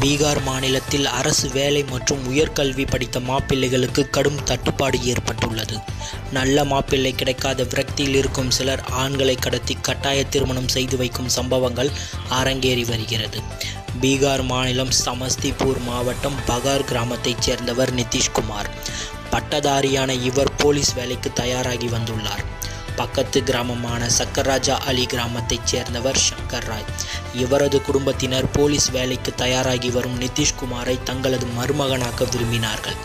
பீகார் மாநிலத்தில் அரசு வேலை மற்றும் உயர்கல்வி படித்த மாப்பிள்ளைகளுக்கு கடும் தட்டுப்பாடு ஏற்பட்டுள்ளது. நல்ல மாப்பிள்ளை கிடைக்காத விரக்தியில் இருக்கும் சிலர் ஆண்களை கடத்தி கட்டாய திருமணம் செய்து வைக்கும் சம்பவங்கள் அரங்கேறி வருகிறது. பீகார் மாநிலம் சமஸ்திபூர் மாவட்டம் பகார் கிராமத்தைச் சேர்ந்தவர் நிதிஷ்குமார். பட்டதாரியான இவர் போலீஸ் வேலைக்கு தயாராகி வந்துள்ளார். பக்கத்து கிராமமான சக்கர்ராஜா அலி கிராமத்தைச் சேர்ந்தவர் சங்கர் ராய். இவரது குடும்பத்தினர் போலீஸ் வேலைக்கு தயாராகி வரும் நிதிஷ்குமாரை தங்களது மருமகனாக்க விரும்பினார்கள்.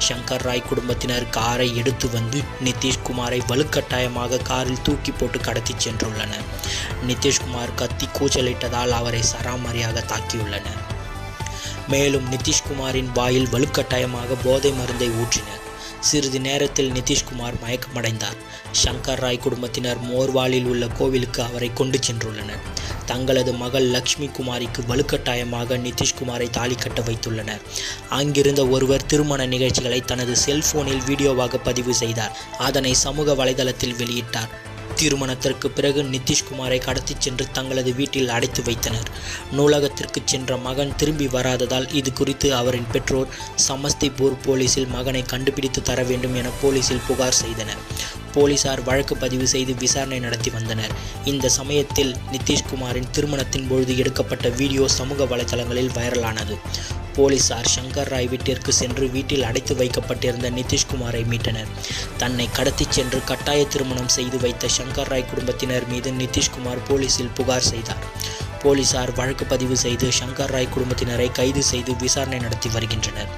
சங்கர் ராய் குடும்பத்தினர் காரை எடுத்து வந்து நிதிஷ்குமாரை வலுக்கட்டாயமாக காரில் தூக்கி போட்டு கடத்தி சென்றுள்ளனர். நிதிஷ்குமார் கத்தி கூச்சலிட்டதால் அவரை சராமரியாக தாக்கியுள்ளனர். மேலும் நிதிஷ்குமாரின் வாயில் வலுக்கட்டாயமாக போதை மருந்தை ஊற்றினர். சிறிது நேரத்தில் நிதிஷ்குமார் மயக்கமடைந்தார். சங்கர் ராய் குடும்பத்தினர் மோர்வாலில் உள்ள கோவிலுக்கு அவரை கொண்டு சென்றுள்ளனர். தங்களது மகள் லக்ஷ்மி குமாரிக்கு வலுக்கட்டாயமாக நிதிஷ்குமாரை தாலி கட்ட வைத்துள்ளனர். அங்கிருந்த ஒருவர் திருமண நிகழ்ச்சிகளை தனது செல்போனில் வீடியோவாக பதிவு செய்தார். அதனை சமூக வலைதளத்தில் வெளியிட்டார். திருமணத்திற்கு பிறகு நிதிஷ்குமாரை கடத்தி சென்று தங்களது வீட்டில் அடைத்து வைத்தனர். நூலகத்திற்கு சென்ற மகன் திரும்பி வராததால் இது குறித்து அவரின் பெற்றோர் சமஸ்திபூர் போலீசில் மகனை கண்டுபிடித்து தர வேண்டும் என போலீசில் புகார் செய்தனர். போலீசார் வழக்கு பதிவு செய்து விசாரணை நடத்தி வந்தனர். இந்த சமயத்தில் நிதிஷ்குமாரின் திருமணத்தின் பொழுது எடுக்கப்பட்ட வீடியோ சமூக வலைதளங்களில் வைரலானது. போலீசார் சங்கர் ராய் வீட்டிற்கு சென்று வீட்டில் அடைத்து வைக்கப்பட்டிருந்த நிதிஷ்குமாரை மீட்டனர். தன்னை கடத்தி சென்று கட்டாய திருமணம் செய்து வைத்த சங்கர் ராய் குடும்பத்தினர் மீது நிதிஷ்குமார் போலீசில் புகார் செய்தார். போலீசார் வழக்கு பதிவு செய்து சங்கர் ராய் குடும்பத்தினரை கைது செய்து விசாரணை நடத்தி வருகின்றனர்.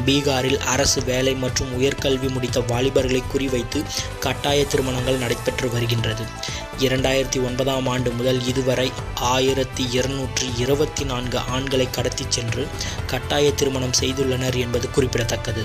பீகாரில் அரசு வேலை மற்றும் உயர்கல்வி முடித்த வாலிபர்களை குறிவைத்து கட்டாய திருமணங்கள் நடைபெற்று வருகின்றது. 2009ஆம் ஆண்டு முதல் இதுவரை 1224 ஆண்களை கடத்தி சென்று கட்டாய திருமணம் செய்துள்ளனர் என்பது குறிப்பிடத்தக்கது.